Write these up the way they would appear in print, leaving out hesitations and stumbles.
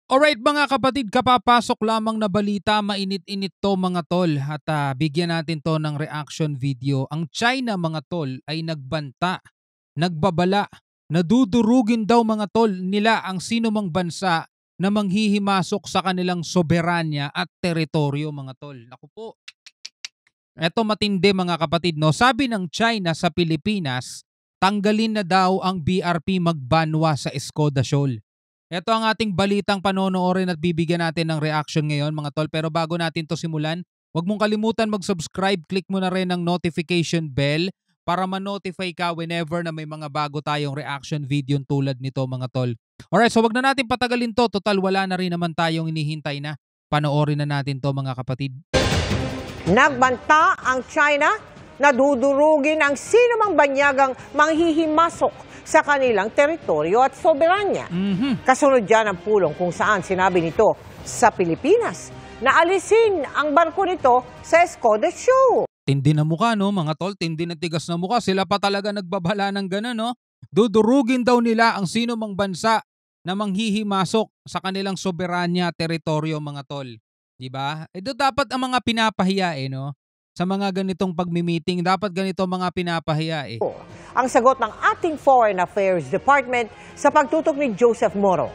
Alright mga kapatid, kapapasok lamang na balita, mainit-init to mga tol at bigyan natin to ng reaction video. Ang China mga tol ay nagbanta, nagbabala, nadudurugin daw mga tol nila ang sinumang bansa na manghihimasok sa kanilang soberanya at teritoryo mga tol. Naku po, eto matindi mga kapatid no. Sabi ng China sa Pilipinas, tanggalin na daw ang BRP magbanwa sa Escoda Shoal. Ito ang ating balitang panonoorin at bibigyan natin ng reaction ngayon mga tol. Pero bago natin to simulan, huwag mong kalimutan mag-subscribe. Click mo na rin ang notification bell para ma-notify ka whenever na may mga bago tayong reaction video tulad nito mga tol. Alright, so wag na natin patagalin to. Total wala na rin naman tayong inihintay na. Panoorin na natin to mga kapatid. Nagbanta ang China na dudurugin ang sinumang banyagang manghihimasok sa kanilang teritoryo at soberanya. Kasunod dyan ang pulong kung saan sinabi nito sa Pilipinas na alisin ang barko nito sa Escoda Shoal. Tindi na mukha no mga tol, tindi na tigas na mukha. Sila pa talaga nagbabala ng gano'n no. Dudurugin daw nila ang sinumang bansa na manghihimasok sa kanilang soberanya teritoryo mga tol. Diba? Ito dapat ang mga pinapahiya no. Sa mga ganitong pagmi-meeting, dapat ganito mga pinapahiya eh. Ang sagot ng ating Foreign Affairs Department sa pagtutok ni Joseph Moro.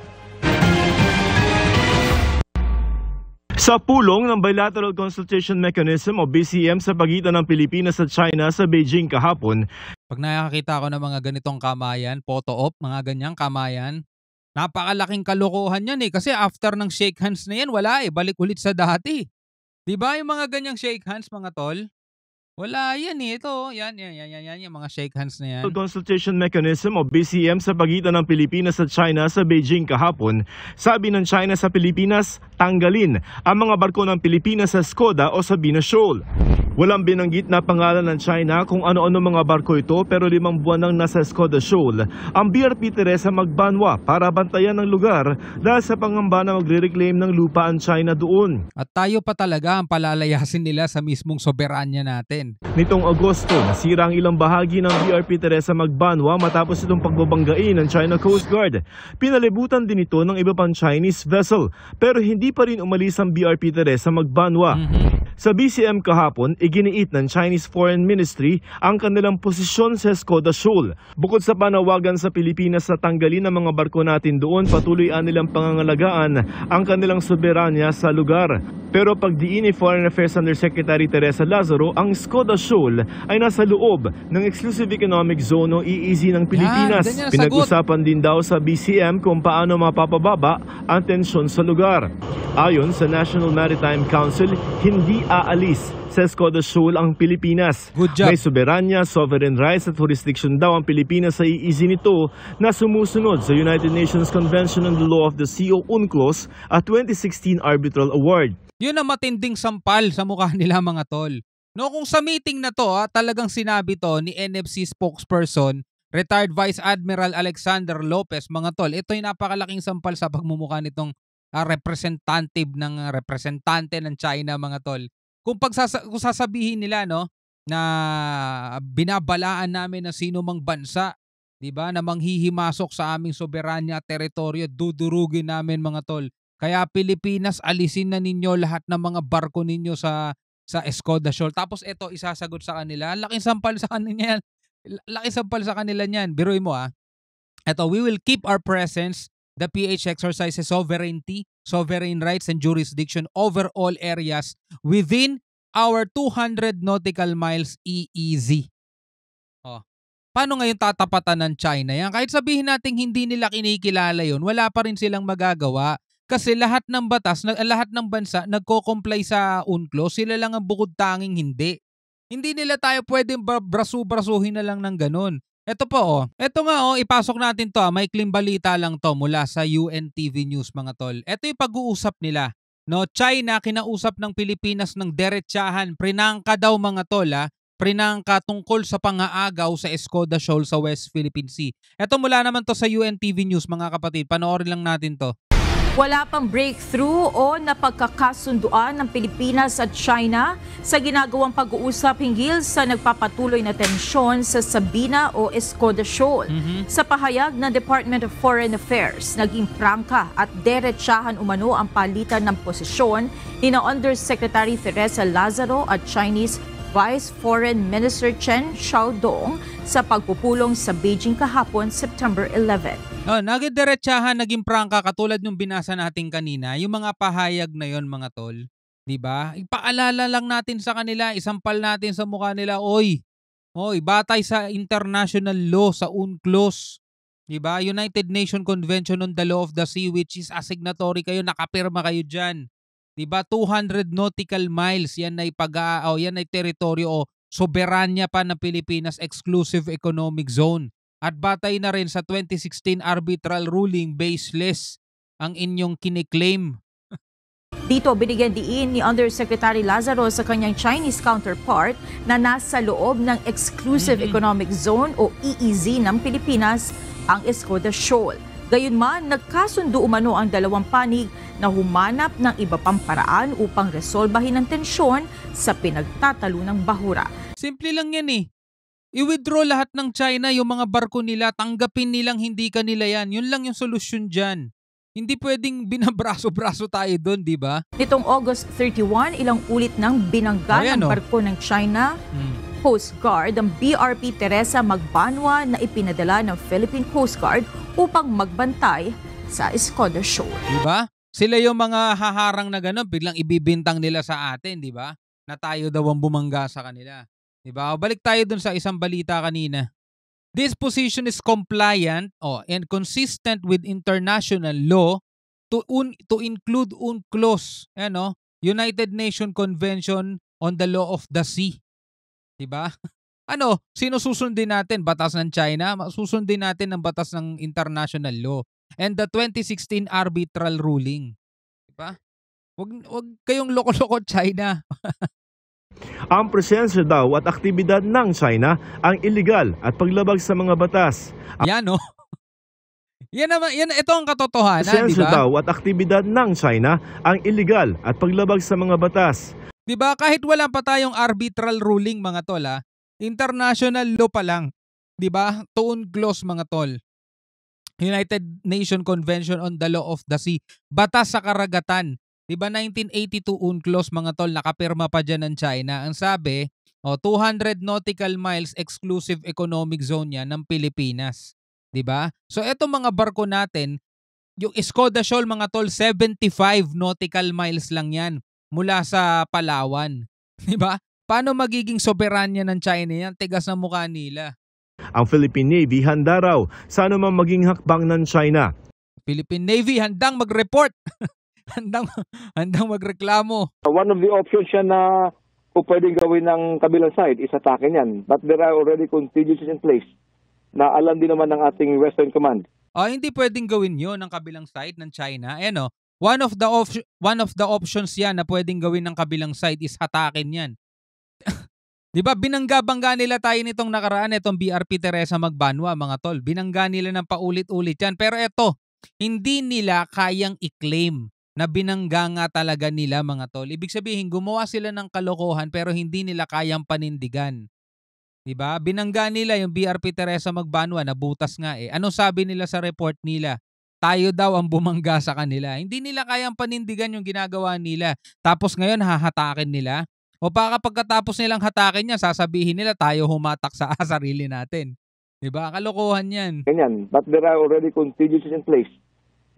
Sa pulong ng Bilateral Consultation Mechanism o BCM sa pagitan ng Pilipinas at China sa Beijing kahapon. Pag nakakita ko ng mga ganitong kamayan, photo op, mga ganyang kamayan, napakalaking kalokohan yan eh. Kasi after ng shake hands na yan, wala eh, balik ulit sa dati. Diba yung mga ganyang shake hands mga tol? Wala yan eh. Ito, yan, yung mga shake hands na yan. Consultation Mechanism o BCM sa pagitan ng Pilipinas at China sa Beijing kahapon. Sabi ng China sa Pilipinas, tanggalin ang mga barko ng Pilipinas sa Escoda o Sabina Shoal. Walang binanggit na pangalan ng China kung ano-ano mga barko ito pero 5 buwan nang nasa Escoda Shoal ang BRP Teresa Magbanwa para bantayan ng lugar dahil sa pangamba na magre-reclaim ng lupa ang China doon. At tayo pa talaga ang palalayasin nila sa mismong soberanya natin. Nitong Agosto, nasira ang ilang bahagi ng BRP Teresa Magbanwa matapos itong pagbabanggain ng China Coast Guard. Pinalibutan din ito ng iba pang Chinese vessel pero hindi pa rin umalis ang BRP Teresa Magbanwa. Sa BCM kahapon, iginiit ng Chinese Foreign Ministry ang kanilang posisyon sa Escoda Shoal. Bukod sa panawagan sa Pilipinas na tanggalin ang mga barko natin doon, patuloy nilang pangangalagaan ang kanilang soberanya sa lugar. Pero pagdiin ni Foreign Affairs Undersecretary Teresa Lazaro, ang Escoda Shoal ay nasa loob ng Exclusive Economic Zone o EEZ ng Pilipinas. Pinag-usapan din daw sa BCM kung paano mapapababa ang tensyon sa lugar. Ayon sa National Maritime Council, hindi aalis sa Escoda Shoal ang Pilipinas. Good job. May soberanya, sovereign rights at jurisdiction daw ang Pilipinas sa EEZ nito na sumusunod sa United Nations Convention on the Law of the Sea o UNCLOS at 2016 Arbitral Award. Yun ang matinding sampal sa mukha nila mga tol. No, kung sa meeting na to, talagang sinabi to ni NFC spokesperson, retired Vice Admiral Alexander Lopez, mga tol, ito yung napakalaking sampal sa pagmumukha nitong representative ng representante ng China mga tol. Kung sasabihin nila no na binabalaan namin ng sino mang bansa, 'di ba, na manghihimasok sa aming soberanya at teritoryo, dudurugin namin mga tol. Kaya Pilipinas, alisin na ninyo lahat ng mga barko ninyo sa Escoda Shoal. Tapos ito isasagot sa kanila. Laking sampal sa kanila yan. Laking sampal sa kanila niyan. Biruin mo Ito, we will keep our presence. The PH exercises sovereignty, sovereign rights and jurisdiction over all areas within our 200 nautical miles EEZ. Paano ngayon tatapatan ng China yan? Kahit sabihin natin hindi nila kinikilala yun, wala pa rin silang magagawa. Kasi lahat ng batas, lahat ng bansa nagko-comply sa UNCLOS, sila lang ang bukod tanging hindi. Hindi nila tayo pwedeng brasu-brasuhin na lang ng ganun. Ito po Ito nga ipasok natin to maikling balita lang to mula sa UNTV News mga tol. Ito yung pag-uusap nila. No, China kinausap ng Pilipinas ng derechahan. Prinangka daw mga tol Prinangka tungkol sa pangaagaw sa Escoda Shoal sa West Philippine Sea. Ito mula naman to sa UNTV News mga kapatid. Panoorin lang natin to. Wala pang breakthrough o napagkakasunduan ng Pilipinas at China sa ginagawang pag-uusap hinggil sa nagpapatuloy na tensyon sa Sabina o Escoda Shoal. Sa pahayag ng Department of Foreign Affairs, naging prangka at derechahan umano ang palitan ng posisyon ni na Undersecretary Teresa Lazaro at Chinese Vice Foreign Minister Chen Xiaodong sa pagpupulong sa Beijing kahapon, September 11. Naging derechahan, naging prangka katulad yung binasa natin kanina, yung mga pahayag na yon mga tol. 'Di ba? Ipaalala lang natin sa kanila, isampal natin sa mukha nila, oy, batay sa international law, sa UNCLOS. 'Di ba? United Nations Convention on the Law of the Sea, which is a signatory kayo, nakapirma kayo diyan. 'Di ba? 200 nautical miles yan ay yan ay teritoryo o soberanya pa ng Pilipinas, exclusive economic zone. At batay na rin sa 2016 arbitral ruling, baseless ang inyong kiniklaim. Dito binigyan diin ni Undersecretary Lazaro sa kanyang Chinese counterpart na nasa loob ng Exclusive Economic Zone o EEZ ng Pilipinas ang Escoda Shoal. Gayunman, nagkasundo umano ang dalawang panig na humanap ng iba pang paraan upang resolbahin ang tensyon sa pinagtatalo ng bahura. Simple lang yan eh. I-withdraw lahat ng China yung mga barko nila, tanggapin nilang hindi kanila yan. Yun lang yung solusyon dyan. Hindi pwedeng binabraso-braso tayo doon, di ba? Nitong August 31, ilang ulit ng binangga ng barko ng China Coast Guard ang BRP Teresa Magbanwa na ipinadala ng Philippine Coast Guard upang magbantay sa Escoda Shoal. Di ba? Sila yung mga haharang na gano'n, biglang ibibintang nila sa atin, di ba? Na tayo daw ang bumangga sa kanila. Diba? Balik tayo dun sa isang balita kanina. This position is compliant and consistent with international law to include UNCLOS, United Nations Convention on the Law of the Sea. Diba? Sino susundin natin? Batas ng China? Susundin natin ang batas ng international law. And the 2016 arbitral ruling. Diba? Wag kayong loko-loko China. Ang presensya daw at aktibidad ng China ang iligal at paglabag sa mga batas. Yan ito ang katotohanan, Presensya diba? daw at aktibidad ng China ang iligal at paglabag sa mga batas. Diba? Kahit wala pa tayong arbitral ruling mga tol, international law pa lang. Diba? To UNCLOS mga tol. United Nations Convention on the Law of the Sea. Batas sa karagatan. Diba 1982 UNCLOS mga tol, nakapirma pa dyan ng China. Ang sabi, 200 nautical miles exclusive economic zone yan ng Pilipinas. Diba? So eto mga barko natin, yung Escoda Shoal mga tol, 75 nautical miles lang yan mula sa Palawan. Diba? Paano magiging soberanya ng China yan? Tigas na mukha nila. Ang Philippine Navy handa raw sa anumang maging hakbang ng China. Philippine Navy handang mag-report. handang magreklamo. One of the options yan na kung pwedeng gawin ng kabilang side is atake niyan. But there are already contingencies in place na alam din naman ng ating Western Command. Hindi pwedeng gawin yon ng kabilang side ng China. One of the options yan na pwedeng gawin ng kabilang side is hatakin yan. Diba, binangga-bangga nila tayo nitong nakaraan, itong BRP Teresa Magbanwa mga tol. Binangga nila ng paulit-ulit yan. Pero eto, hindi nila kayang i-claim na binangga nga talaga nila mga tol. Ibig sabihin, gumawa sila ng kalokohan pero hindi nila kayang panindigan. Diba? Binangga nila yung BRP Teresa Magbanwa na butas nga eh. Ano sabi nila sa report nila? Tayo daw ang bumangga sa kanila. Hindi nila kayang panindigan yung ginagawa nila. Tapos ngayon hahatakin nila. O baka pagkatapos nilang hatakin niya, sasabihin nila tayo humatak sa sarili natin. Diba? Kalokohan yan. Ganyan. But there are already contingencies in place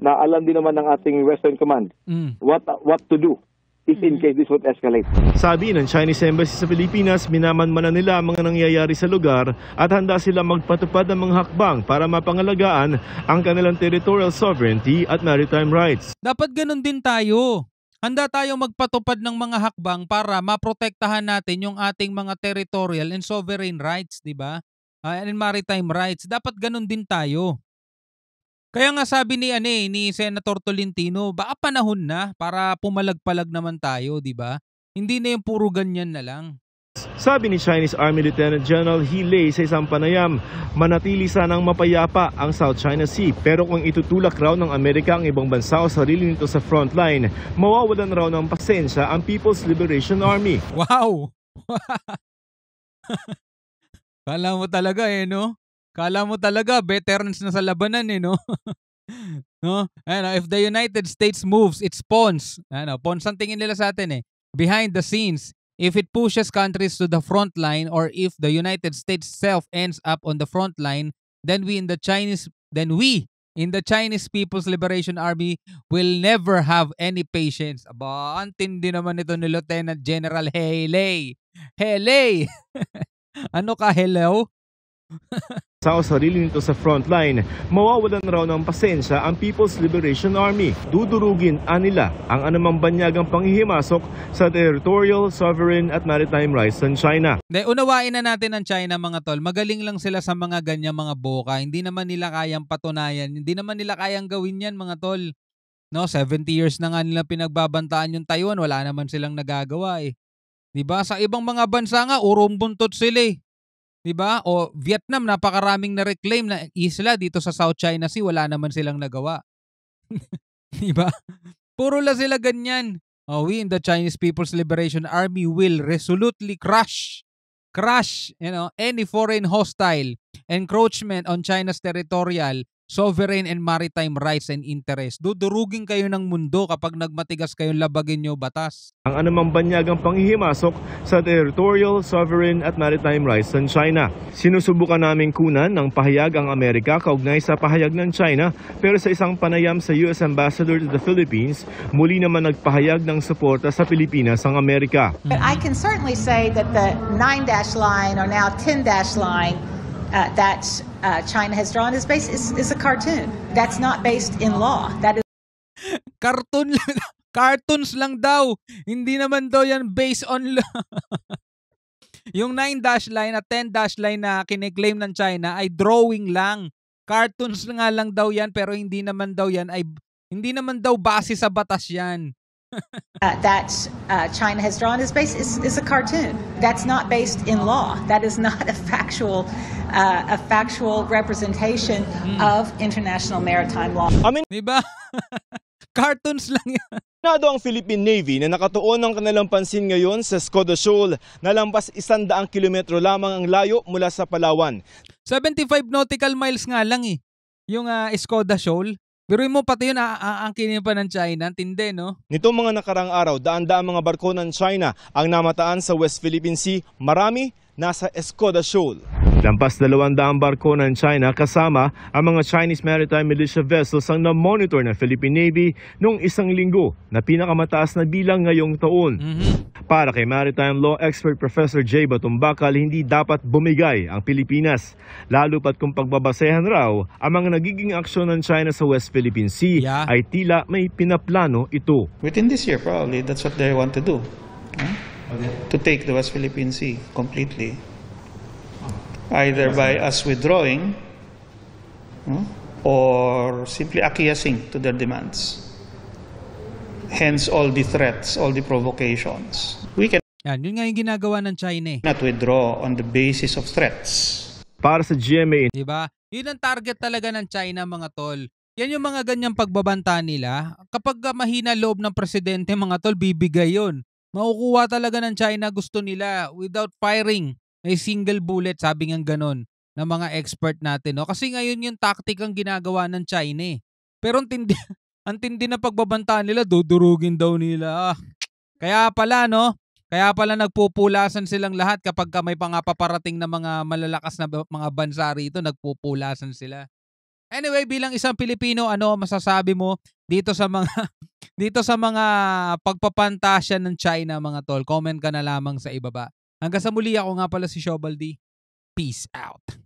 na alam din naman ng ating Western Command what to do if in case this would escalate. Sabi ng Chinese Embassy sa Pilipinas, minamanmanan nila ang mga nangyayari sa lugar at handa sila magpatupad ng mga hakbang para mapangalagaan ang kanilang territorial sovereignty at maritime rights. Dapat ganun din tayo. Handa tayong magpatupad ng mga hakbang para maprotektahan natin yung ating mga territorial and sovereign rights, di ba? And maritime rights. Dapat ganun din tayo. Kaya nga sabi ni Senator Tolentino, baka panahon na para pumalag-palag naman tayo, di ba? Hindi na yung puro ganyan na lang. Sabi ni Chinese Army Lieutenant General He Lei sa isang panayam, manatili sanang mapayapa ang South China Sea pero kung itutulak raw ng Amerika ang ibang bansa o sarili nito sa frontline, mawawalan raw ng pasensya ang People's Liberation Army. Wow! Kala mo talaga no? Kala mo talaga veterans na sa labanan no? No? If the United States moves its pawns, pawns ang tingin nila sa atin behind the scenes, if it pushes countries to the front line or if the United States self ends up on the front line, then we in the Chinese People's Liberation Army will never have any patience. Aba, antindi naman ito ni Lieutenant General He Lei. He Lei! Ano ka, hello? Sa sarili nito sa frontline, mawawalan raw ng pasensya ang People's Liberation Army. Dudurugin nila ang anumang banyagang panghihimasok sa territorial, sovereign at maritime rights ng China. Unawain na natin ang China mga tol. Magaling lang sila sa mga ganyang mga boka. Hindi naman nila kayang patunayan. Hindi naman nila kayang gawin yan mga tol. No, 70 years na nga nila pinagbabantaan yung Taiwan. Wala naman silang nagagawa Diba? Sa ibang mga bansa nga, urong buntot sila Diba? O Vietnam, napakaraming na-reclaim na isla dito sa South China Sea. Wala naman silang nagawa. Diba? Puro lang sila ganyan. We in the Chinese People's Liberation Army will resolutely crush any foreign hostile encroachment on China's territorial, sovereign and maritime rights and interests. Dudurugin kayo ng mundo kapag nagmatigas kayong labagin nyo batas. Ang anumang banyagang panghihimasok sa territorial, sovereign at maritime rights ng China. Sinusubukan naming kunan ng pahayag ang Amerika kaugnay sa pahayag ng China, pero sa isang panayam sa US Ambassador to the Philippines, muli naman nagpahayag ng suporta sa Pilipinas ang Amerika. But I can certainly say that the 9-dash line or now 10-dash line that China has drawn is a cartoon. That's not based in law. That is cartoons lang daw. Hindi naman daw yan based on law. Yung 9-dash line at 10-dash line na kine-claim ng China ay drawing lang. Cartoons nga lang daw yan pero hindi naman daw base sa batas yan. that China has drawn is a cartoon. That's not based in law. That is not a factual representation of international maritime law. Diba? Cartoons lang yan. Nado ang Philippine Navy na nakatuon ng kanilang pansin ngayon sa Escoda Shoal na lampas 100 kilometro lamang ang layo mula sa Palawan. 75 nautical miles nga lang yung Escoda Shoal. Pero mo pati yun, aangkinin pa ng China. Tindi, no? Nitong mga nakarang araw, daan-daang mga barko ng China ang namataan sa West Philippine Sea. Marami nasa Escoda Shoal. Lampas 200 barko ng China kasama ang mga Chinese maritime militia vessels ang na-monitor ng Philippine Navy noong isang linggo na pinakamataas na bilang ngayong taon. Para kay maritime law expert Professor Jay Batumbakal, hindi dapat bumigay ang Pilipinas. Lalo pat kung pagbabasehan raw ang mga nagiging aksyon ng China sa West Philippine Sea ay tila may pinaplano ito. Within this year probably that's what they want to do. To take the West Philippine Sea completely. Either by us withdrawing or simply acquiescing to their demands. Hence all the threats, all the provocations. We can yun nga yung ginagawa ng China not withdraw on the basis of threats. Para sa GMA, diba? Yun ang target talaga ng China mga tol. Yan yung mga ganyang pagbabanta nila. Kapag mahina loob ng presidente mga tol, bibigay yun. Makukuha talaga ng China gusto nila without firing. May single bullet, sabi nga ganon ng mga expert natin. No? Kasi ngayon yung tactic ang ginagawa ng China. Pero ang tindi na pagbabantaan nila, dudurugin daw nila. Kaya pala, no? Kaya pala nagpupulasan silang lahat kapag may paparating na mga malalakas na mga bansa rito, nagpupulasan sila. Anyway, bilang isang Pilipino, ano masasabi mo dito sa mga pagpapantasya ng China mga tol? Comment ka na lamang sa ibaba. Hanggang sa muli, ako nga pala si Shobaldi. Peace out.